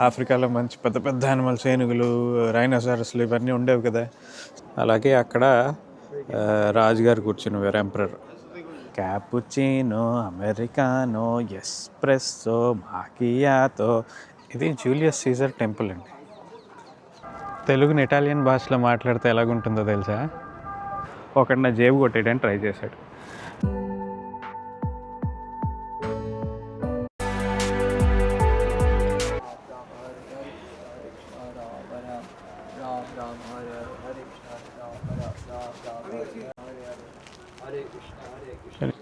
ఆఫ్రికాలో మంచి పెద్ద పెద్ద యానిమల్స్, ఏనుగులు, రైనోసారస్లు ఇవన్నీ ఉండేవి కదా. అలాగే అక్కడ రాజుగారు కూర్చునేవారు, emperor. Cappuccino, americano, espresso, macchiato. ఇది జూలియస్ సీజర్ టెంపుల్ అండి. తెలుగుని ఇటాలియన్ భాషలో మాట్లాడితే ఎలాగుంటుందో తెలుసా? ఒకటి నా జేబు కొట్టేయడానికి ట్రై చేశాడు.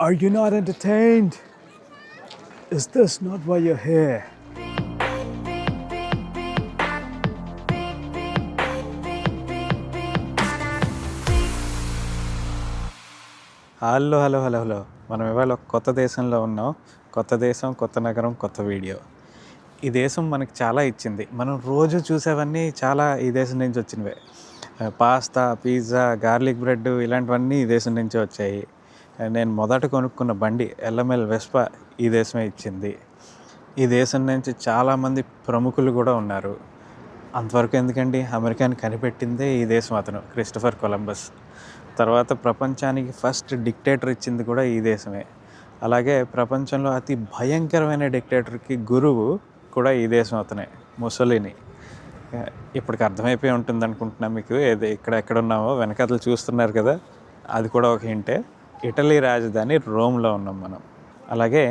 Are you not entertained? Is this not why you're here? Hello. మనం ఇవాళ కొత్త దేశంలో ఉన్నాం. కొత్త దేశం, కొత్త నగరం, కొత్త వీడియో. ఈ దేశం మనకి చాలా ఇచ్చింది. మనం రోజు చూసేవన్నీ చాలా ఈ దేశం నుంచి వచ్చినవే. పాస్తా, పిజ్జా, గార్లిక్ బ్రెడ్ ఇలాంటివన్నీ ఈ దేశం నుంచే వచ్చాయి. నేను మొదట కొనుక్కున్న బండి ఎల్ఎంఎల్ వెస్పా ఈ దేశమే ఇచ్చింది. ఈ దేశం నుంచి చాలామంది ప్రముఖులు కూడా ఉన్నారు. అంతవరకు ఎందుకండి, అమెరికాని కనిపెట్టిందే ఈ దేశం, అతను క్రిస్టఫర్ కొలంబస్. తర్వాత ప్రపంచానికి ఫస్ట్ డిక్టేటర్ ఇచ్చింది కూడా ఈ దేశమే. అలాగే ప్రపంచంలో అతి భయంకరమైన డిక్టేటర్కి గురువు కూడా ఈ దేశం, అతనే, ముసోలిని. ఇప్పటికి అర్థమైపోయి ఉంటుంది అనుకుంటున్నా మీకు. ఎక్కడున్నామో వెనకాతలు చూస్తున్నారు కదా, అది కూడా ఒక హింటే. ఇటలీ రాజధాని రోమ్లో ఉన్నాం మనం. అలాగే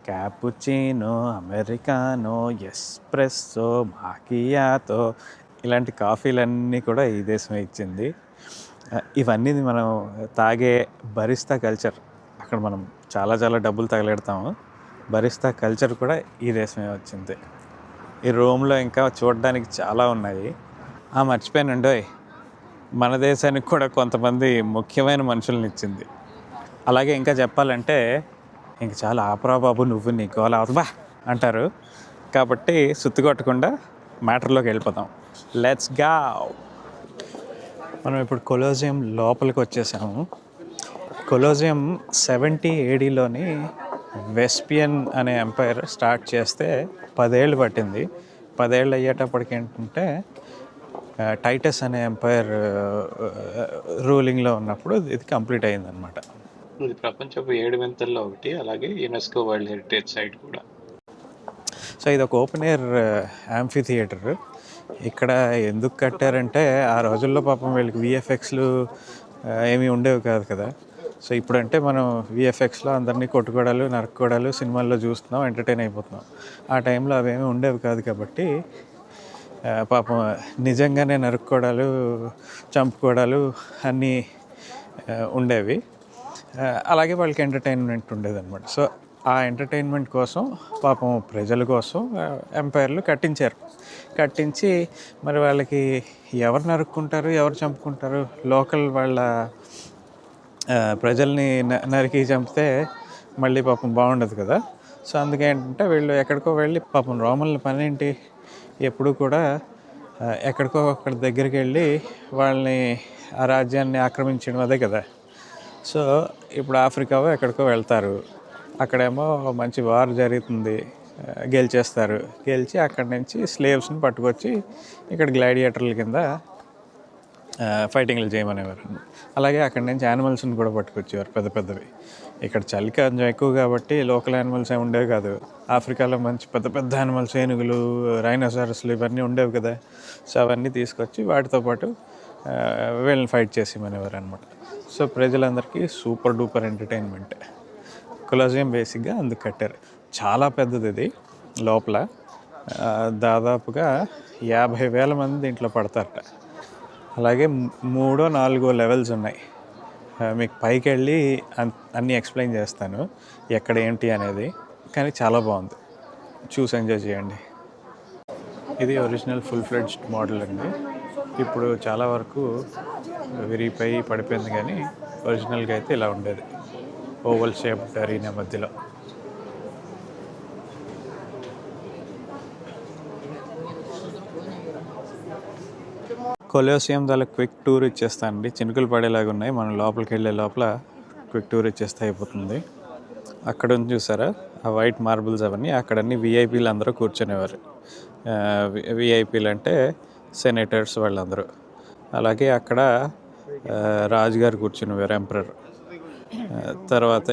క్యాపుచినో, అమెరికానో, ఎస్ప్రెస్సో, మాకియాతో ఇలాంటి కాఫీలన్నీ కూడా ఈ దేశమే ఇచ్చింది. ఇవన్నీ మనం తాగే బరిస్తా కల్చర్, అక్కడ మనం చాలా చాలా డబ్బులు తగలెడతాము. బరిస్తా కల్చర్ కూడా ఈ దేశమే వచ్చింది. ఈ రోమ్లో ఇంకా చూడడానికి చాలా ఉన్నాయి. మర్చిపోయానండి, మన దేశానికి కూడా కొంతమంది ముఖ్యమైన మనుషుల్ని ఇచ్చింది. అలాగే ఇంకా చెప్పాలంటే ఇంక చాలా ఆపరా బాబు, నువ్వు నీ గోల అవుతుందా అంటారు. కాబట్టి సుత్తుకొట్టకుండా మ్యాటర్లోకి వెళ్ళిపోతాం. Let's go. మనం ఇప్పుడు కొలోజియం లోపలికి వచ్చేసాము. కొలోజియం 70 ADలోని వెస్పియన్ అనే ఎంపైర్ స్టార్ట్ చేస్తే 10 ఏళ్ళు పట్టింది. 10 ఏళ్ళు అయ్యేటప్పటికి ఏంటంటే టైటస్ అనే ఎంపైర్ రూలింగ్లో ఉన్నప్పుడు ఇది కంప్లీట్ అయిందనమాట. ఇది ప్రపంచపు 7 వింతల్లో ఒకటి, అలాగే యునెస్కో వరల్డ్ హెరిటేజ్ సైట్ కూడా. సో ఇది ఒక ఓపెన్ ఎయిర్ యాంఫీ థియేటర్. ఇక్కడ ఎందుకు కట్టారంటే ఆ రోజుల్లో పాపం వీళ్ళకి విఎఫ్ఎక్స్లు ఏమీ ఉండేవి కాదు కదా. సో ఇప్పుడంటే మనం విఎఫ్ఎక్స్లో అందరినీ కొట్టుకోవడాలు, నరుక్కోవడాలు సినిమాల్లో చూస్తున్నాం, ఎంటర్టైన్ అయిపోతున్నాం. ఆ టైంలో అవేమీ ఉండేవి కాదు కాబట్టి పాపం నిజంగానే నరుక్కోవడాలు, చంపుకోవడాలు అన్నీ ఉండేవి. అలాగే వాళ్ళకి ఎంటర్టైన్మెంట్ ఉండేదన్నమాట. సో ఆ ఎంటర్టైన్మెంట్ కోసం పాపం ప్రజల కోసం ఎంపైర్లు కట్టించి మరి వాళ్ళకి ఎవరు నరుక్కుంటారు, ఎవరు చంపుకుంటారు? లోకల్ వాళ్ళ ప్రజల్ని నరికి చంపితే మళ్ళీ పాపం బాగుండదు కదా. సో అందుకే ఏంటంటే వీళ్ళు ఎక్కడికో వెళ్ళి, పాపం రోమన్ల పని ఏంటి, ఎప్పుడు కూడా ఎక్కడికో అక్కడ దగ్గరికి వెళ్ళి వాళ్ళని, ఆ రాజ్యాన్ని ఆక్రమించడం అదే కదా. సో ఇప్పుడు ఆఫ్రికావో ఎక్కడికో వెళ్తారు, అక్కడేమో మంచి వార్ జరుగుతుంది, గెలిచి అక్కడి నుంచి స్లేవ్స్ని పట్టుకొచ్చి ఇక్కడ గ్లాడియేటర్ల కింద ఫైటింగ్లు చేయమనేవారు. అలాగే అక్కడి నుంచి యానిమల్స్ని కూడా పట్టుకొచ్చేవారు, పెద్ద పెద్దవి. ఇక్కడ చలి కొంచెం ఎక్కువ కాబట్టి లోకల్ యానిమల్స్ ఏమి ఉండేవి కాదు. ఆఫ్రికాలో మంచి పెద్ద పెద్ద యానిమల్స్, ఏనుగులు, రైనోసారస్లు ఇవన్నీ ఉండేవి కదా. సో అవన్నీ తీసుకొచ్చి వాటితో పాటు వీళ్ళని ఫైట్ చేసేమనేవారు అనమాట. సో ప్రజలందరికీ సూపర్ డూపర్ ఎంటర్టైన్మెంట్. కొలోజియం బేసిక్గా అందుకు కట్టారు. చాలా పెద్దది ఇది. లోపల దాదాపుగా 50,000 మంది దీంట్లో పడతారట. అలాగే 3-4 లెవెల్స్ ఉన్నాయి. మీకు పైకి వెళ్ళి అన్నీ ఎక్స్ప్లెయిన్ చేస్తాను ఎక్కడ ఏంటి అనేది. కానీ చాలా బాగుంది, చూసి ఎంజాయ్ చేయండి. ఇది ఒరిజినల్ ఫుల్ ఫ్లెడ్జ్డ్ మోడల్ అండి. ఇప్పుడు చాలా వరకు విరిగిపోయి పడిపోయింది, కానీ ఒరిజినల్గా అయితే ఇలా ఉండేది, ఓవల్ షేప్డ్ అరీనా మధ్యలో. కొలోసియం చాలా క్విక్ టూర్ ఇచ్చేస్తానండి. చినుకులు పడేలాగా ఉన్నాయి. మనం లోపలికి వెళ్ళే లోపల క్విక్ టూర్ ఇచ్చేస్తే అయిపోతుంది. అక్కడ ఉంది చూసారా ఆ వైట్ మార్బుల్స్, అవన్నీ అక్కడన్నీ విఐపీలు అందరూ కూర్చునేవారు. విఐపీలు అంటే సెనేటర్స్ వాళ్ళందరూ. అలాగే అక్కడ రాజుగారు కూర్చునేవారు, ఎంపరర్. తర్వాత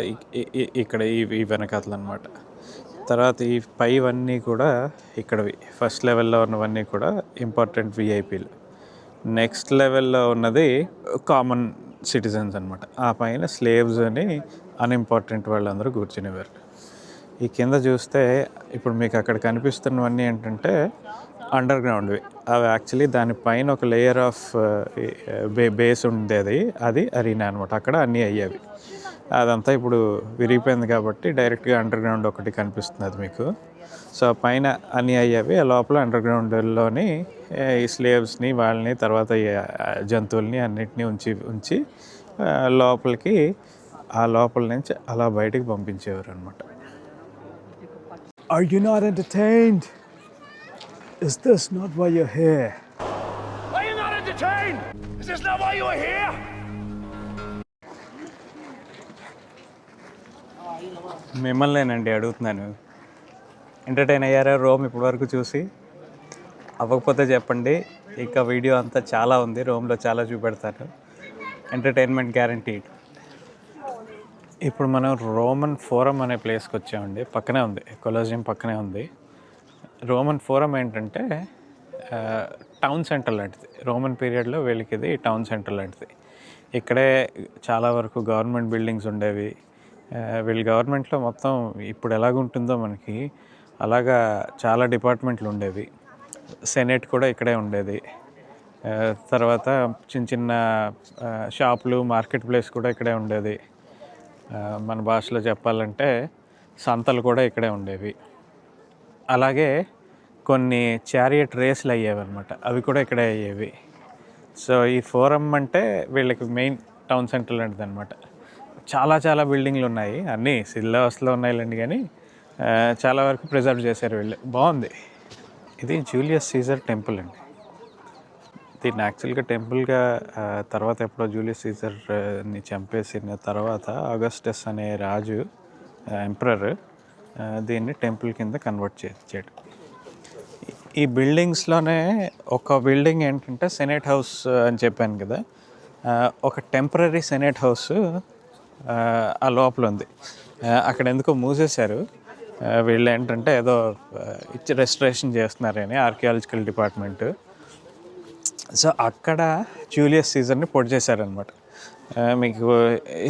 ఇక్కడ ఈ వెనకాతలు అనమాట. తర్వాత ఈ పైవన్నీ కూడా ఇక్కడవి ఫస్ట్ లెవెల్లో ఉన్నవన్నీ కూడా ఇంపార్టెంట్ విఐపీలు. నెక్స్ట్ లెవెల్లో ఉన్నది కామన్ సిటిజన్స్ అనమాట. ఆ పైన స్లేవ్స్ అని అన్ఇంపార్టెంట్ వాళ్ళందరూ కూర్చునేవారు. ఈ కింద చూస్తే ఇప్పుడు మీకు అక్కడ కనిపిస్తున్నవన్నీ ఏంటంటే అండర్ గ్రౌండ్వి. అవి యాక్చువల్లీ దానిపైన ఒక లేయర్ ఆఫ్ బేస్ ఉండేది, అది అరీనా అనమాట. అక్కడ అన్నీ అయ్యేవి. అదంతా ఇప్పుడు విరిగిపోయింది కాబట్టి డైరెక్ట్గా అండర్ గ్రౌండ్ ఒకటి కనిపిస్తుంది అది మీకు. సో పైన అన్నీ అయ్యేవి, ఆ లోపల అండర్ గ్రౌండ్లోని ఈ స్లేవ్స్ని వాళ్ళని తర్వాత జంతువుల్ని అన్నిటినీ ఉంచి లోపలికి ఆ లోపల నుంచి అలా బయటికి పంపించేవారు అనమాట. Are you not entertained? Is this not why you're here? Are you not entertained? Is this not why you are here? మిమ్మల్నేనండి అడుగుతున్నాను, ఎంటర్టైన్ అయ్యారా రోమ్ ఇప్పటివరకు చూసి? అవ్వకపోతే చెప్పండి, ఇంకా వీడియో అంతా చాలా ఉంది, రోమ్లో చాలా చూపెడతాను. Entertainment guaranteed. ఇప్పుడు మనం రోమన్ ఫోరం అనే ప్లేస్కి వచ్చామండి. పక్కనే ఉంది, కొలోజియం పక్కనే ఉంది. రోమన్ ఫోరం ఏంటంటే టౌన్ సెంటర్ లాంటిది. రోమన్ పీరియడ్లో వీళ్ళకి ఇది టౌన్ సెంటర్ లాంటిది. ఇక్కడే చాలా వరకు గవర్నమెంట్ బిల్డింగ్స్ ఉండేవి. వీళ్ళ గవర్నమెంట్లో మొత్తం ఇప్పుడు ఎలాగుంటుందో మనకి అలాగా చాలా డిపార్ట్మెంట్లు ఉండేవి. సెనేట్ కూడా ఇక్కడే ఉండేది. తర్వాత చిన్న చిన్న షాపులు, మార్కెట్ ప్లేస్ కూడా ఇక్కడే ఉండేది. మన భాషలో చెప్పాలంటే సంతలు కూడా ఇక్కడే ఉండేవి. అలాగే కొన్ని చారియట్ రేస్లు అయ్యేవి అనమాట, అవి కూడా ఇక్కడే అయ్యేవి. సో ఈ ఫోరం అంటే వీళ్ళకి మెయిన్ టౌన్ సెంటర్ లాంటిది అనమాట. చాలా చాలా బిల్డింగ్లు ఉన్నాయి, అన్నీ సిల్లాస్లో ఉన్నాయిలేండి, కానీ చాలా వరకు ప్రిజర్వ్ చేశారు వీళ్ళు. బాగుంది. ఇది జూలియస్ సీజర్ టెంపుల్ అండి. దీన్ని యాక్చువల్గా టెంపుల్గా తర్వాత ఎప్పుడో జూలియస్ సీజర్ని చంపేసిన తర్వాత ఆగస్టస్ అనే రాజు, ఎంపరర్, దీన్ని టెంపుల్ కింద కన్వర్ట్ చేసాడు. ఈ బిల్డింగ్స్లోనే ఒక బిల్డింగ్ ఏంటంటే సెనేట్ హౌస్ అని చెప్పాను కదా, ఒక టెంపరీ సెనేట్ హౌస్ ఆ లోపల ఉంది. అక్కడ ఎందుకో మూసేశారు. వీళ్ళు ఏంటంటే ఏదో రెస్టరేషన్ చేస్తున్నారని ఆర్కియాలజికల్ డిపార్ట్మెంట్. సో అక్కడ జూలియస్ సీజర్ని పొడి చేశారనమాట. మీకు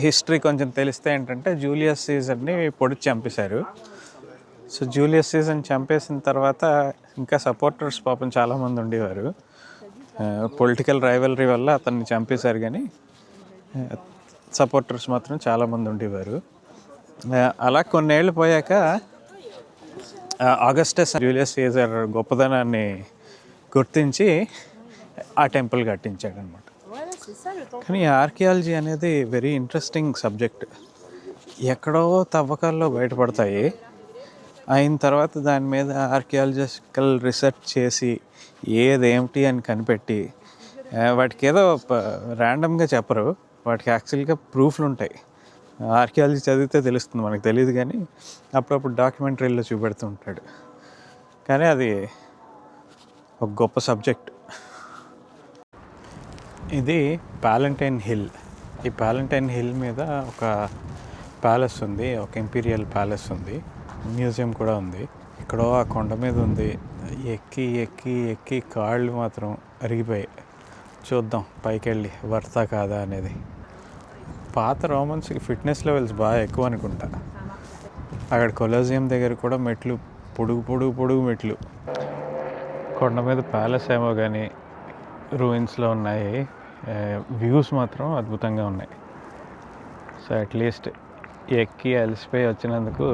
హిస్టరీ కొంచెం తెలిస్తే ఏంటంటే జూలియస్ సీజర్ని పొడి చంపేశారు. సో జూలియస్ సీజర్ని చంపేసిన తర్వాత ఇంకా సపోర్టర్స్ పాపం చాలామంది ఉండేవారు. పొలిటికల్ రైవలరీ వల్ల అతన్ని చంపేశారు, కానీ సపోర్టర్స్ మాత్రం చాలామంది ఉండేవారు. అలా కొన్నేళ్ళు పోయాక ఆగస్టస్ జూలియస్ సీజర్ గొప్పదనాన్ని గుర్తించి ఆ టెంపుల్ కట్టించాడు అనమాట. కానీ ఆర్కియాలజీ అనేది వెరీ ఇంట్రెస్టింగ్ సబ్జెక్ట్. ఎక్కడో తవ్వకాల్లో బయటపడతాయి, అయిన తర్వాత దాని మీద ఆర్కియాలజికల్ రీసెర్చ్ చేసి ఏదేమిటి అని కనిపెట్టి వాటికి ఏదో ర్యాండమ్గా చెప్పరు, వాటికి యాక్చువల్గా ప్రూఫ్లు ఉంటాయి. ఆర్కియాలజీ చదివితే తెలుస్తుంది, మనకు తెలియదు, కానీ అప్పుడప్పుడు డాక్యుమెంటరీలో చూపెడుతూ ఉంటాడు. కానీ అది ఒక గొప్ప సబ్జెక్ట్. ఇది ప్యాలెంటైన్ హిల్. ఈ ప్యాలెంటైన్ హిల్ మీద ఒక ప్యాలెస్ ఉంది, ఒక ఇంపీరియల్ ప్యాలెస్ ఉంది, మ్యూజియం కూడా ఉంది. ఇక్కడో ఆ కొండ మీద ఉంది. ఎక్కి ఎక్కి ఎక్కి కాళ్ళు మాత్రం అరిగిపోయాయి. చూద్దాం పైకి వెళ్ళి వర్తా కాదా అనేది. పాత రోమన్స్కి ఫిట్నెస్ లెవెల్స్ బాగా ఎక్కువ అనుకుంటా. అక్కడ కొలోజియం దగ్గర కూడా మెట్లు, పొడుగు పొడుగు పొడుగు మెట్లు. కొండ మీద ప్యాలెస్ ఏమో కానీ రూయిన్స్లో ఉన్నాయి. వ్యూస్ మాత్రం అద్భుతంగా ఉన్నాయి. సో అట్లీస్ట్ ఎక్కి అలసిపోయి వచ్చినందుకు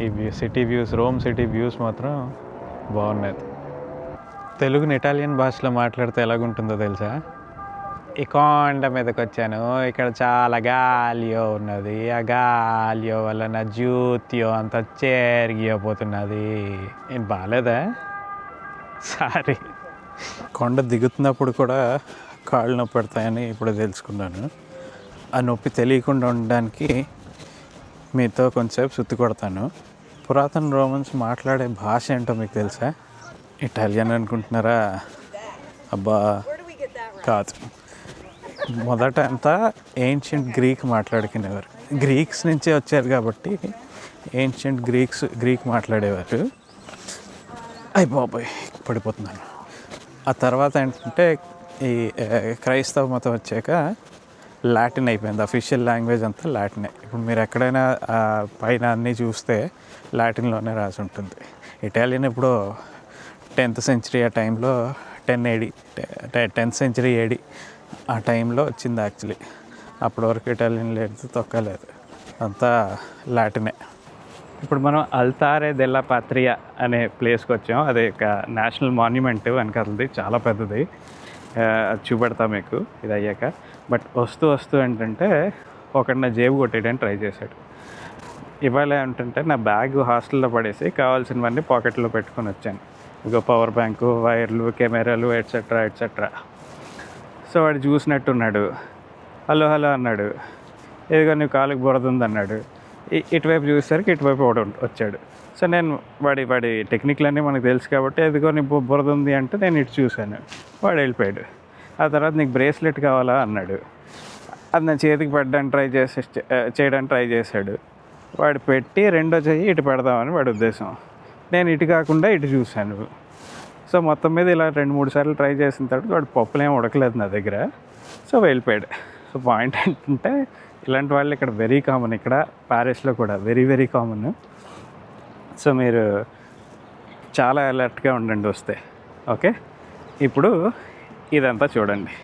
ఈ city views, Rome city views మాత్రం బాగున్నాయి. తెలుగుని ఇటాలియన్ భాషలో మాట్లాడితే ఎలాగుంటుందో తెలుసా? ఈ కొండ మీదకి వచ్చాను, ఇక్కడ చాలా గాలియో ఉన్నది, ఆ గాలియో వల్ల నా జ్యూతియో అంతా చెరిగిపోతున్నది. ఏం బాగాలేదా? సారీ. కొండ దిగుతున్నప్పుడు కూడా కాళ్ళు నొప్పి పెడతాయని ఇప్పుడు తెలుసుకున్నాను. ఆ నొప్పి తెలియకుండా ఉండడానికి మీతో కొంచెంసేపు సుత్తి కొడతాను. పురాతన రోమన్స్ మాట్లాడే భాష ఏంటో మీకు తెలుసా? ఇటాలియన్ అనుకుంటున్నారా? అబ్బా కాదు, మొదట అంతా ఏన్షియంట్ గ్రీక్ మాట్లాడుకునేవారు. గ్రీక్స్ నుంచే వచ్చారు కాబట్టి ఏన్షియంట్ గ్రీక్ మాట్లాడేవారు. అయ్య బాబాయ్ పడిపోతున్నాను. ఆ తర్వాత ఏంటంటే ఈ క్రైస్తవ మతం వచ్చాక లాటిన్ అయిపోయింది. అఫీషియల్ లాంగ్వేజ్ అంతా లాటినే. ఇప్పుడు మీరు ఎక్కడైనా పైన అన్నీ చూస్తే లాటిన్లోనే రాసి ఉంటుంది. ఇటాలియన్ ఇప్పుడు 10th century ఆ టైంలో 10th century AD ఆ టైంలో వచ్చింది యాక్చువల్లీ. అప్పటి వరకు ఇటాలియన్ లేదు, తొక్కలేదు, అంతా లాటినే. ఇప్పుడు మనం అల్తారే దెల్లా పాత్రియా అనే ప్లేస్కి వచ్చాం. అది ఒక నేషనల్ మాన్యుమెంట్ వెనకాలది, చాలా పెద్దది. అది చూపెడతా మీకు ఇది అయ్యాక. బట్ వస్తూ ఏంటంటే ఒకటి నా జేబు కొట్టేయడానికి ట్రై చేశాడు. ఇవాళ ఏంటంటే నా బ్యాగ్ హాస్టల్లో పడేసి కావాల్సినవన్నీ పాకెట్లో పెట్టుకొని వచ్చాను. ఇగో పవర్ బ్యాంకు, వైర్లు, కెమెరాలు ఎట్సెట్రా. సో వాడు చూసినట్టున్నాడు. హలో అన్నాడు. ఏదిగో నీ కాలుకి బురద ఉంది అన్నాడు. ఇటువైపు చూసేసరికి ఇటువైపు ఒకటి వచ్చాడు. సో నేను వాడి టెక్నిక్లన్నీ మనకు తెలుసు కాబట్టి ఎదుగో నీ బురద ఉంది అంటే నేను ఇటు చూశాను. వాడు వెళ్ళిపోయాడు. ఆ తర్వాత నీకు బ్రేస్లెట్ కావాలా అన్నాడు. అది నా చేతికి చేయడానికి ట్రై చేశాడు. వాడు పెట్టి రెండో చెయ్యి ఇటు పెడదామని వాడి ఉద్దేశం. నేను ఇటు కాకుండా ఇటు చూశాను. సో మొత్తం మీద ఇలా 2-3 సార్లు ట్రై చేసిన తర్వాత వాడు పప్పులేం ఉడకలేదు నా దగ్గర. సో వెళ్ళిపోయాడు. సో పాయింట్ ఏంటంటే ఇలాంటి వాళ్ళు ఇక్కడ వెరీ కామన్. ఇక్కడ ప్యారిస్లో కూడా వెరీ కామన్. సో మీరు చాలా అలర్ట్గా ఉండండి వస్తే. ఓకే, ఇప్పుడు ఇదంతా చూడండి.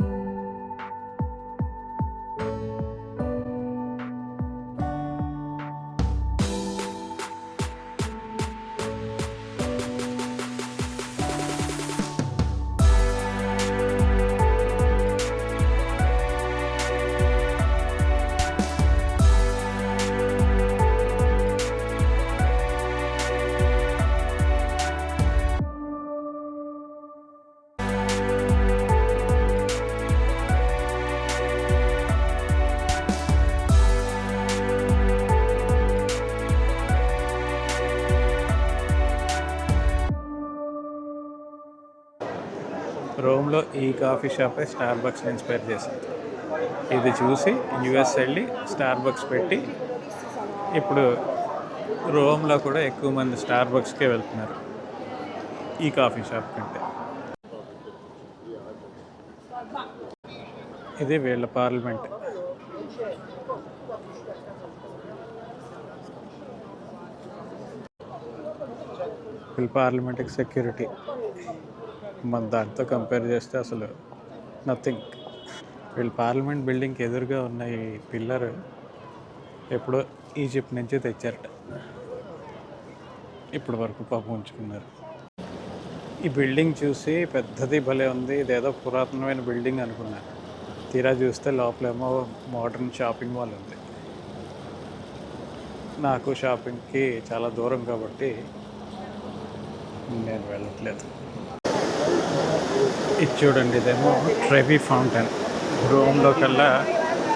రోమ్లో ఈ కాఫీ షాపే స్టార్ బక్స్ని ఇన్స్పైర్ చేసింది. ఇది చూసి యుఎస్ వెళ్ళి స్టార్ బక్స్ పెట్టి ఇప్పుడు రోమ్లో కూడా ఎక్కువ మంది స్టార్ బక్స్కే వెళ్తున్నారు ఈ కాఫీ షాప్ కంటే. ఇది వీళ్ళ పార్లమెంట్. వీళ్ళ పార్లమెంట్కి సెక్యూరిటీ మన దాంతో కంపేర్ చేస్తే అసలు నథింగ్. వీళ్ళు పార్లమెంట్ బిల్డింగ్కి ఎదురుగా ఉన్న ఈ పిల్లర్ ఎప్పుడో ఈజిప్ట్ నుంచి తెచ్చారట. ఇప్పటి వరకు పాపం ఉంచుకున్నారు. ఈ బిల్డింగ్ చూసి పెద్దది భలే ఉంది, ఇదేదో పురాతనమైన బిల్డింగ్ అనుకున్నాను. తీరా చూస్తే లోపలేమో మోడర్న్ షాపింగ్ మాల్ ఉంది. నాకు షాపింగ్కి చాలా దూరం కాబట్టి నేను వెళ్ళట్లేదు. ఇది చూడండి, ఇదేమో ట్రెవి ఫౌంటైన్. రోమ్లో కల్లా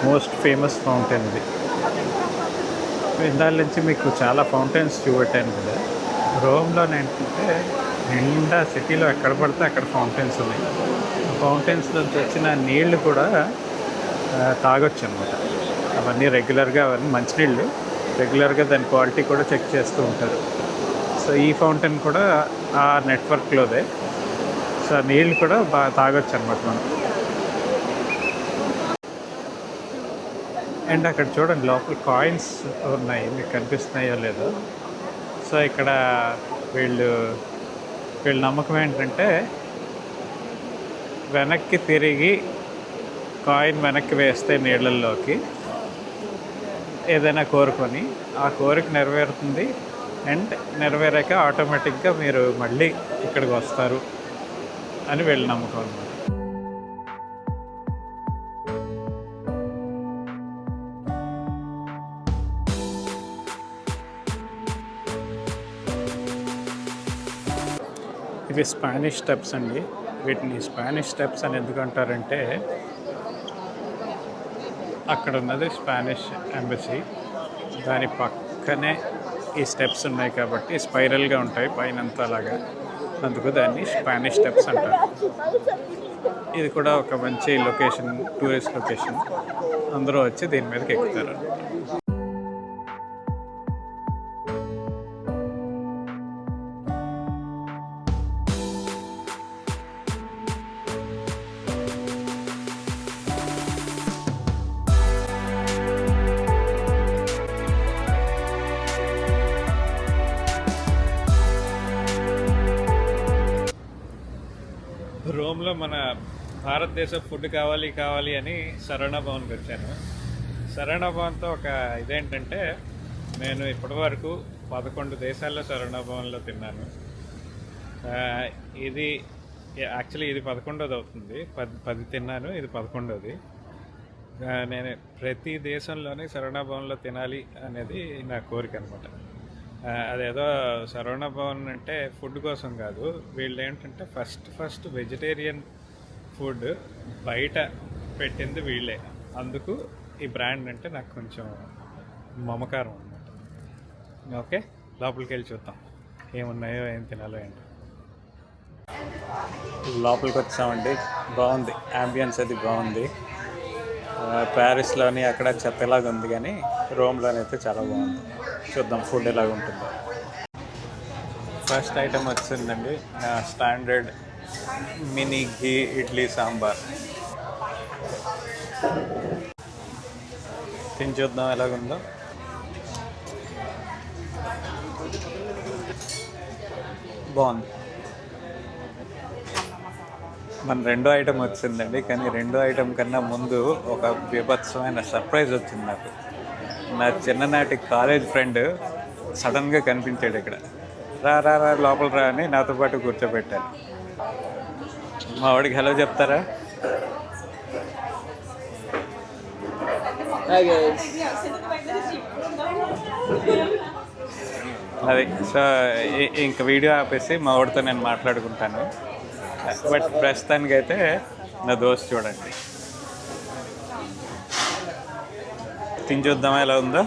మోస్ట్ ఫేమస్ ఫౌంటైన్ ఇది. ఇందాల నుంచి మీకు చాలా ఫౌంటైన్స్ చూపెట్టాను కదా. రోమ్లో ఏంటంటే నిండా సిటీలో ఎక్కడ పడితే అక్కడ ఫౌంటైన్స్ ఉన్నాయి. ఫౌంటైన్స్ నుంచి వచ్చిన నీళ్లు కూడా తాగొచ్చు అన్నమాట. అవన్నీ రెగ్యులర్గా, అవన్నీ మంచినీళ్ళు రెగ్యులర్గా దాని క్వాలిటీ కూడా చెక్ చేస్తూ ఉంటారు. సో ఈ ఫౌంటైన్ కూడా ఆ నెట్వర్క్లోదే. సో నీళ్ళు కూడా బాగా తాగొచ్చు అనమాట మనం. అండ్ అక్కడ చూడండి లోపల కాయిన్స్ ఉన్నాయి, మీకు కనిపిస్తున్నాయో లేదో. సో ఇక్కడ వీళ్ళ నమ్మకం ఏంటంటే వెనక్కి తిరిగి కాయిన్ వెనక్కి వేస్తే నీళ్ళల్లోకి ఏదైనా కోరుకొని ఆ కోరిక నెరవేరుతుంది. అండ్ నెరవేరాక ఆటోమేటిక్గా మీరు మళ్ళీ ఇక్కడికి వస్తారు అని వీళ్ళ నమ్మకం అన్నమాట. ఇవి స్పానిష్ స్టెప్స్ అండి. వీటిని స్పానిష్ స్టెప్స్ అని ఎందుకంటారంటే అక్కడ ఉన్నది స్పానిష్ ఎంబసీ, దాని పక్కనే ఈ స్టెప్స్ ఉన్నాయి కాబట్టి స్పైరల్గా ఉంటాయి పైనంతా అలాగా. అందుకు దాన్ని స్పానిష్ స్టెప్స్ అంటారు. ఇది కూడా ఒక మంచి లొకేషన్, టూరిస్ట్ లొకేషన్. అందరూ వచ్చి దీని మీదకి ఎక్కుతారు. రోమ్లో మన భారతదేశ ఫుడ్ కావాలి అని శరవణ భవన్కి వచ్చాను. శరవణ భవన్తో ఒక ఇదేంటంటే, నేను ఇప్పటివరకు 11 దేశాల్లో శరవణ భవన్లో తిన్నాను. ఇది యాక్చువల్లీ ఇది 11వది అవుతుంది. 10 తిన్నాను, ఇది 11వది. నేను ప్రతి దేశంలోనే శరవణ భవన్లో తినాలి అనేది నా కోరిక అనమాట. అదేదో శరవణ భవన్ అంటే ఫుడ్ కోసం కాదు, వీళ్ళు ఏంటంటే ఫస్ట్ వెజిటేరియన్ ఫుడ్ బయట పెట్టింది వీళ్ళే. అందుకు ఈ బ్రాండ్ అంటే నాకు కొంచెం మమకారం అనమాట. ఓకే, లోపలికి వెళ్ళి చూద్దాం ఏమున్నాయో, ఏం తినాలో ఏంటో. లోపలికి వచ్చామండి. బాగుంది, యాంబియన్స్ అది బాగుంది. ప్యారిస్లోని అక్కడ చెత్తలాగా ఉంది, కానీ రోమ్లోనైతే చాలా బాగుంది. చూద్దాం ఫుడ్ ఎలాగ ఉంటుందో. ఫస్ట్ ఐటమ్ వచ్చిందండి స్టాండర్డ్ మినీ ఘీ ఇడ్లీ సాంబార్. తిని చూద్దాం ఎలాగుందో. బాగుంది. మన రెండో ఐటెం వచ్చిందండి, కానీ రెండో ఐటెం కన్నా ముందు ఒక బీభత్సమైన సర్ప్రైజ్ వచ్చింది నాకు. నా చిన్ననాటి కాలేజ్ ఫ్రెండ్ సడన్గా కనిపించాడు ఇక్కడ. రా రా రా లోపల రా అని నాతో పాటు కూర్చోబెట్టాను. మా వాడికి హలో చెప్తారా? అది సో ఇంక వీడియో ఆపేసి మా వాడితో నేను మాట్లాడుకుంటాను. బట్ ప్రస్తుతానికైతే నా దోస్త్ చూడండి. తిని చూద్దామా ఎలా ఉందో.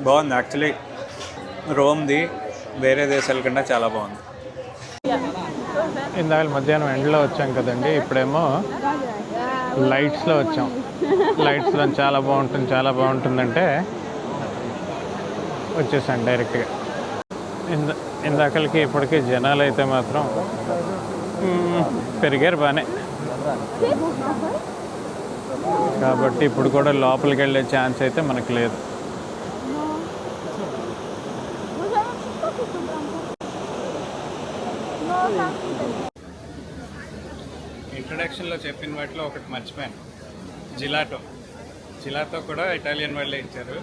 బాగుంది యాక్చువల్లీ. రోమ్ది వేరే దేశాల కన్నా చాలా బాగుంది. ఇందాక మధ్యాహ్నం ఎండలో వచ్చాం కదండి, ఇప్పుడేమో లైట్స్లో వచ్చాం. లైట్స్లో చాలా బాగుంటుందంటే వచ్చేసాను డైరెక్ట్గా. ఇందాకలకి ఇప్పటికీ జనాలు అయితే మాత్రం పెరిగారు బాగానే. కాబట్టి ఇప్పుడు కూడా లోపలికి వెళ్ళే ఛాన్స్ అయితే మనకు లేదు. ఇంట్రడక్షన్లో చెప్పిన వాటిలో ఒకటి మర్చిపోయాను, జిలాటో కూడా ఇటాలియన్ వాళ్ళే ఇచ్చారు.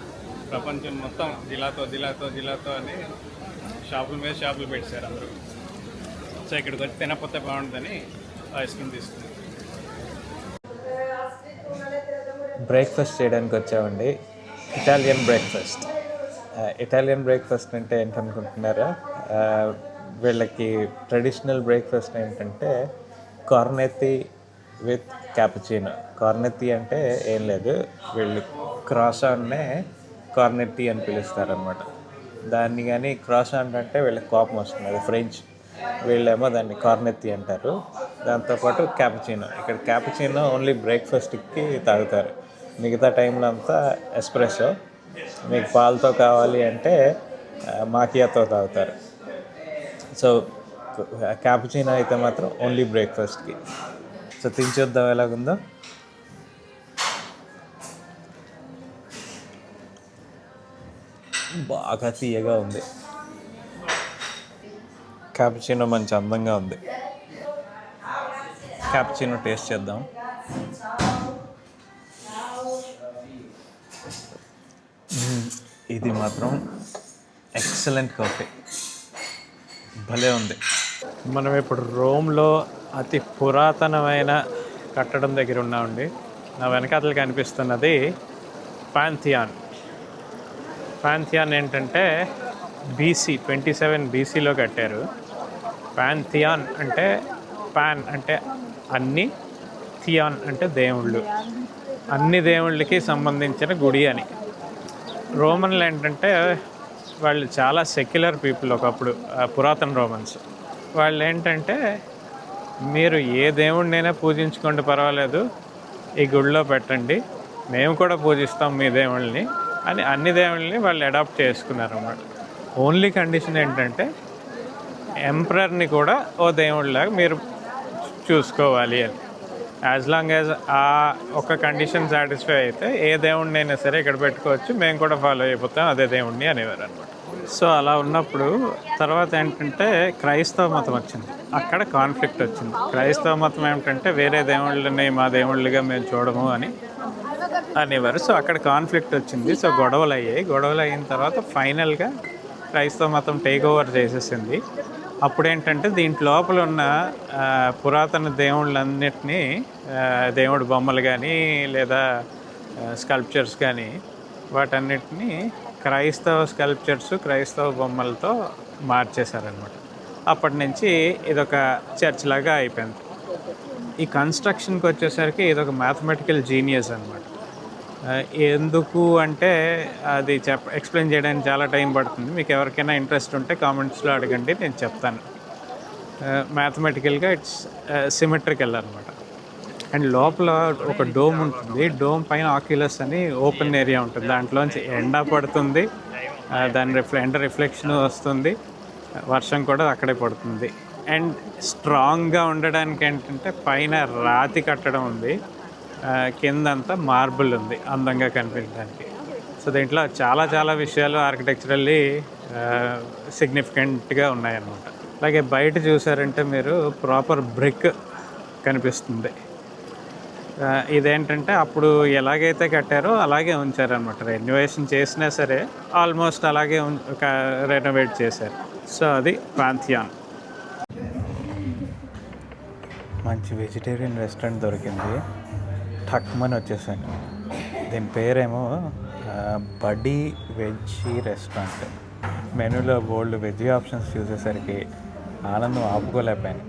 ప్రపంచం మొత్తం జిలాటో అని షాపుల మీద షాపులు పెట్టారు అందరూ. సో ఇక్కడికి వచ్చి తినకపోతే బాగుంటుందని ఐస్ క్రీమ్ తీసుకున్నాం. బ్రేక్ఫాస్ట్ చేయడానికి వచ్చామండి. ఇటాలియన్ బ్రేక్ఫాస్ట్ అంటే ఏంటనుకుంటున్నారా? వీళ్ళకి ట్రెడిషనల్ బ్రేక్ఫాస్ట్ ఏంటంటే కార్నెత్తి విత్ క్యాపుచినో. కార్నెత్తి అంటే ఏం లేదు, వీళ్ళు క్రాసాన్నే కార్నెత్తి అని పిలుస్తారనమాట. దాన్ని కానీ క్రాసాన్ అంటే వీళ్ళకి కోపం వస్తుంది, అది ఫ్రెంచ్. వీళ్ళేమో దాన్ని కార్నెత్తి అంటారు. దాంతోపాటు క్యాపుచినో. ఇక్కడ క్యాపుచినో ఓన్లీ బ్రేక్ఫాస్ట్కి తాగుతారు, మిగతా టైంలో అంతా ఎస్ప్రెస్సో. మీకు పాలతో కావాలి అంటే మాకియాతో తాగుతారు. సో క్యాపుచినో అయితే మాత్రం ఓన్లీ బ్రేక్ఫాస్ట్కి. సో తిని చూద్దాం ఎలాగుందో. బాగా తీయగా ఉంది. క్యాపుచినో మంచి అందంగా ఉంది. క్యాపుచినో టేస్ట్ చేద్దాం. ఇది మాత్రం ఎక్సలెంట్ కాఫీ, భలే ఉంది. మనం ఇప్పుడు రోమ్లో అతి పురాతనమైన కట్టడం దగ్గర ఉన్నామండి. నా వెనకాతలు కనిపిస్తున్నది పాంథియాన్. పాంథియాన్ ఏంటంటే BC 27 BCలో కట్టారు. పాంథియాన్ అంటే పాన్ అంటే అన్ని, థియాన్ అంటే దేవుళ్ళు. అన్ని దేవుళ్ళకి సంబంధించిన గుడి అని. రోమన్లు ఏంటంటే వాళ్ళు చాలా సెక్యులర్ పీపుల్ ఒకప్పుడు, పురాతన రోమన్స్. వాళ్ళు ఏంటంటే మీరు ఏ దేవుడినైనా పూజించుకోండి పర్వాలేదు, ఈ గుడిలో పెట్టండి, మేము కూడా పూజిస్తాం మీ దేవుళ్ళని అని అన్ని దేవుళ్ళని వాళ్ళు అడాప్ట్ చేసుకున్నారు అన్నమాట. ఓన్లీ కండిషన్ ఏంటంటే ఎంపరర్ని కూడా ఓ దేవుడిలాగా మీరు చూసుకోవాలి అని. యాజ్ లాంగ్ యాజ్ ఆ ఒక కండిషన్ సాటిస్ఫై అయితే ఏ దేవుడిని అయినా సరే ఇక్కడ పెట్టుకోవచ్చు, మేము కూడా ఫాలో అయిపోతాం అదే దేవుడిని అనేవారు అనమాట. సో అలా ఉన్నప్పుడు తర్వాత ఏంటంటే క్రైస్తవ మతం వచ్చింది. అక్కడ కాన్ఫ్లిక్ట్ వచ్చింది. క్రైస్తవ మతం ఏమిటంటే వేరే దేవుళ్ళని మా దేవుళ్ళుగా మేము చూడము అని అనేవారు. సో అక్కడ కాన్ఫ్లిక్ట్ వచ్చింది. సో గొడవలు అయ్యాయి. గొడవలు అయిన తర్వాత ఫైనల్గా క్రైస్తవ మతం టేక్ ఓవర్ చేసేసింది. అప్పుడేంటంటే దీంట్లో లోపల ఉన్న పురాతన దేవుళ్ళన్నిటినీ, దేవుడి బొమ్మలు కానీ లేదా స్కల్ప్చర్స్ కానీ వాటన్నిటినీ క్రైస్తవ స్కల్ప్చర్స్, క్రైస్తవ బొమ్మలతో మార్చేశారనమాట. అప్పటి నుంచి ఇదొక చర్చ్ లాగా అయిపోయింది. ఈ కన్స్ట్రక్షన్కి వచ్చేసరికి ఇదొక మ్యాథమెటికల్ జీనియస్ అనమాట. ఎందుకు అంటే అది ఎక్స్ప్లెయిన్ చేయడానికి చాలా టైం పడుతుంది. మీకు ఎవరికైనా ఇంట్రెస్ట్ ఉంటే కామెంట్స్లో అడగండి, నేను చెప్తాను. మ్యాథమెటికల్గా ఇట్స్ సిమెట్రికల్ అనమాట. అండ్ లోపల ఒక డోమ్ ఉంటుంది. డోమ్ పైన ఆక్యులస్ అని ఓపెన్ ఏరియా ఉంటుంది. దాంట్లోంచి ఎండ పడుతుంది, దాని ఎండ రిఫ్లెక్షన్ వస్తుంది, వర్షం కూడా అక్కడే పడుతుంది. అండ్ స్ట్రాంగ్గా ఉండడానికి ఏంటంటే పైన రాతి కట్టడం ఉంది, కిందంతా మార్బుల్ ఉంది అందంగా కనిపించడానికి. సో దీంట్లో చాలా చాలా విషయాలు ఆర్కిటెక్చరల్లీ సిగ్నిఫికెంట్గా ఉన్నాయన్నమాట. అలాగే బయట చూసారంటే మీరు ప్రాపర్ బ్రిక్ కనిపిస్తుంది. ఇదేంటంటే అప్పుడు ఎలాగైతే కట్టారో అలాగే ఉంచారనమాట. రెనోవేషన్ చేసినా సరే ఆల్మోస్ట్ అలాగే రెనోవేట్ చేశారు. సో అది పాంథియాన్. మంచి వెజిటేరియన్ రెస్టారెంట్ దొరికింది. ఠక్మని వచ్చేసాను. దీని పేరేమో బడీ వెజ్జీ రెస్టారెంట్. మెనూలో బోల్డ్ వెజ్ ఆప్షన్స్ చూసేసరికి ఆనందం ఆపుకోలేకపోయాను.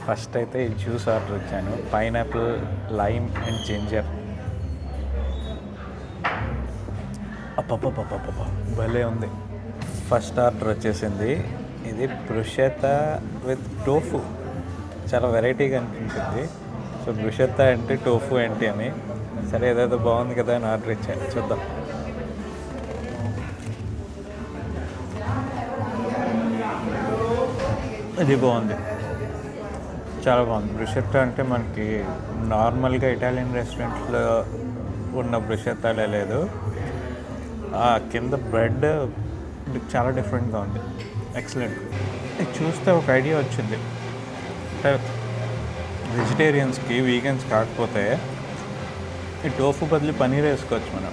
ఫస్ట్ అయితే ఈ జ్యూస్ ఆర్డర్ ఇచ్చాను, పైనాపిల్, లైమ్ అండ్ జింజర్. అప్పప్ప భలే ఉంది. ఫస్ట్ ఆర్డర్ వచ్చేసింది. ఇది బ్రుషెత్తా విత్ టోఫు. చాలా వెరైటీగా అనిపించింది. సో బ్రుషెత్తా ఏంటి, టోఫు ఏంటి అని, సరే ఏదేదో బాగుంది కదా అని ఆర్డర్ ఇచ్చాను. చూద్దాం. ఇది బాగుంది, చాలా బాగుంది. బ్రుషెత్తా అంటే మనకి నార్మల్గా ఇటాలియన్ రెస్టారెంట్లో ఉన్న బ్రుషెత్తాలే లేదు. కింద బ్రెడ్ చాలా డిఫరెంట్గా ఉంది. ఎక్సలెంట్. చూస్తే ఒక ఐడియా వచ్చింది. అంటే వెజిటేరియన్స్కి, వీగన్స్ కాకపోతే ఈ టోఫు బదులు పనీర్ వేసుకోవచ్చు మనం.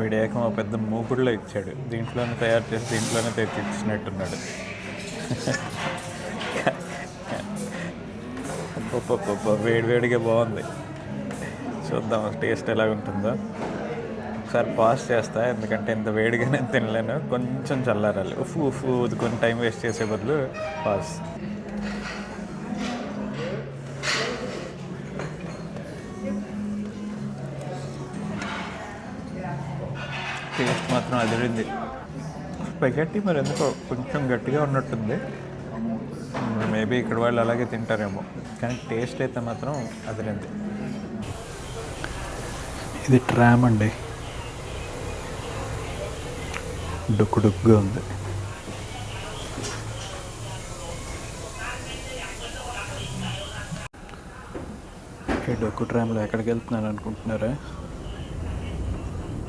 వీడేకం ఒక పెద్ద మూకుడులో ఇచ్చాడు, దీంట్లోనే తయారు చేసి దీంట్లోనే తెచ్చినట్టున్నాడు. వేడివేడిగా బాగుంది. చూద్దాం టేస్ట్ ఎలా ఉంటుందో. ఒకసారి పాస్ చేస్తా, ఎందుకంటే ఇంత వేడిగానే తినలేను, కొంచెం చల్లారాలి. ఉఫ్ కొన్ని టైం వేస్ట్ చేసే బదులు పాస్. టేస్ట్ మాత్రం అదిరింది. స్పగెట్టి మరి ఎందుకో కొంచెం గట్టిగా ఉన్నట్టుంది. మేబీ ఇక్కడ వాళ్ళు అలాగే తింటారేమో, కానీ టేస్ట్ అయితే మాత్రం అదిరింది. ఇది ట్రామ్ అండి, డుక్కుగా ఉంది. ఓకే, డొక్కు ట్రామ్లో ఎక్కడికి వెళ్తున్నాను అనుకుంటున్నారా?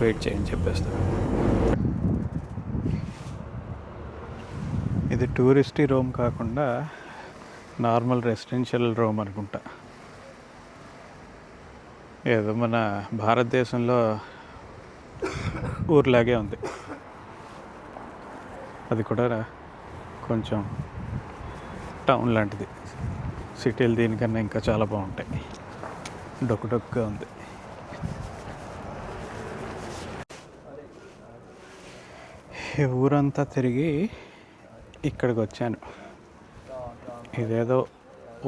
వెయిట్ చేయని చెప్పేస్తాను. ఇది టూరిస్టీ రూమ్ కాకుండా నార్మల్ రెసిడెన్షియల్ రూమ్ అనుకుంటా. ఏదో మన భారతదేశంలో ఊర్లాగే ఉంది. అది కూడా కొంచెం టౌన్ లాంటిది. సిటీలు దీనికన్నా ఇంకా చాలా బాగుంటాయి. డొక్కుగా ఉంది. ఈ ఊరంతా తిరిగి ఇక్కడికి వచ్చాను. ఇదేదో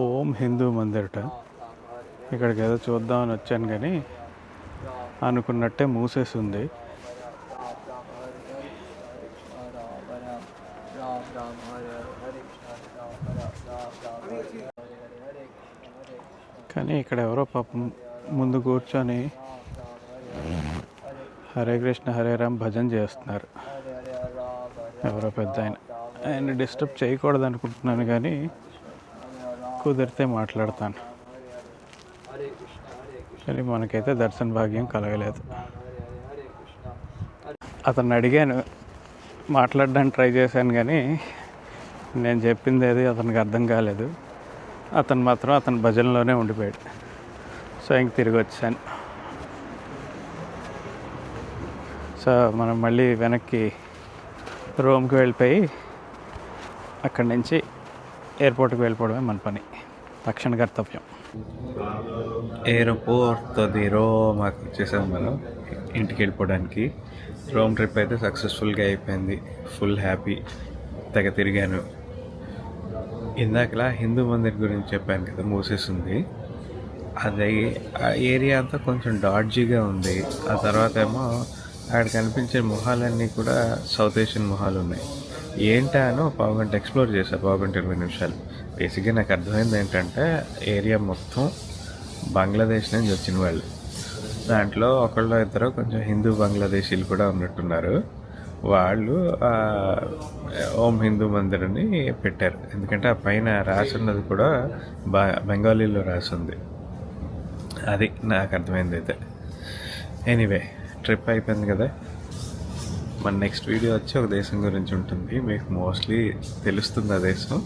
ఓం హిందూ మందిరట. ఇక్కడికి ఏదో చూద్దామని వచ్చాను, కానీ అనుకున్నట్టే మూసేసి ఉంది. కానీ ఇక్కడ ఎవరో పాపం ముందు కూర్చొని హరే కృష్ణ హరే రామ్ భజన చేస్తున్నారు. ఎవరో పెద్ద ఆయన డిస్టర్బ్ చేయకూడదు అనుకుంటున్నాను, కానీ కుదిరితే మాట్లాడతాను. కానీ మనకైతే దర్శన భాగ్యం కలగలేదు. అతన్ని అడిగాను, మాట్లాడడానికి ట్రై చేశాను, కానీ నేను చెప్పింది ఏది అతనికి అర్థం కాలేదు. అతను మాత్రం అతని భజనలోనే ఉండిపోయాడు. సో ఇంక తిరిగి వచ్చాను. సో మనం మళ్ళీ వెనక్కి రోమ్కి వెళ్ళిపోయి అక్కడి నుంచి ఎయిర్పోర్ట్కి వెళ్ళిపోవడమే మన పని, తక్షణ కర్తవ్యం. ఎయిర్పోర్ట్ ది రోమ్కి వచ్చేసాం మనం ఇంటికి వెళ్ళిపోవడానికి. రోమ్ ట్రిప్ అయితే సక్సెస్ఫుల్గా అయిపోయింది. ఫుల్ హ్యాపీ, తెగ తిరిగాను. ఇందాకలా హిందూ మందిర్ గురించి చెప్పాను కదా, మూసేసింది. అది ఆ ఏరియా అంతా కొంచెం డాడ్జీగా ఉంది. ఆ తర్వాత ఏమో అక్కడ కనిపించే మొహాలన్నీ కూడా సౌత్ ఏషియన్ మొహాలు ఉన్నాయి. ఏంటా అని ఒక పావుగంట ఎక్స్ప్లోర్ చేశాను, పావుగంట 20 నిమిషాలు. బేసిక్గా నాకు అర్థమైంది ఏంటంటే ఏరియా మొత్తం బంగ్లాదేశ్ నుంచి వచ్చిన వాళ్ళు. దాంట్లో ఒకళ్ళు ఇద్దరు కొంచెం హిందూ బంగ్లాదేశీలు కూడా ఉన్నట్టున్నారు. వాళ్ళు ఓం హిందూ మందిర్ అని పెట్టారు. ఎందుకంటే ఆ పైన రాసి ఉన్నది కూడా బెంగాలీలో రాసి ఉంది. అది నాకు అర్థమైంది. అయితే ఎనీవే ట్రిప్ అయిపోయింది కదా. మన నెక్స్ట్ వీడియో వచ్చి ఒక దేశం గురించి ఉంటుంది. మీకు మోస్ట్లీ తెలుస్తుంది ఆ దేశం.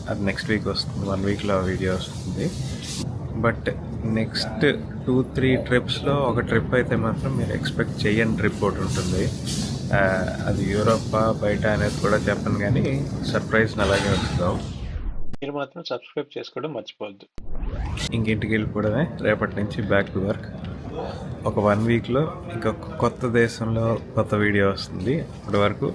అది నెక్స్ట్ వీక్ వస్తుంది, 1 వీక్లో వీడియో వస్తుంది. బట్ నెక్స్ట్ 2-3 ట్రిప్స్లో ఒక ట్రిప్ అయితే మాత్రం మీరు ఎక్స్పెక్ట్ చేయని ట్రిప్ ఒకటి ఉంటుంది. అది యూరోపా బయట అనేది కూడా చెప్పను, కానీ సర్ప్రైజ్ అలాగే ఉంచుదాం. మీరు మాత్రం సబ్స్క్రైబ్ చేసుకోవడం మర్చిపోవద్దు. ఇంకింటికి వెళ్ళిపోవడమే. రేపటి నుంచి బ్యాక్ టు వర్క్. ఒక 1 వీక్లో ఇంకొక కొత్త దేశంలో కొత్త వీడియో వస్తుంది. అప్పటి వరకు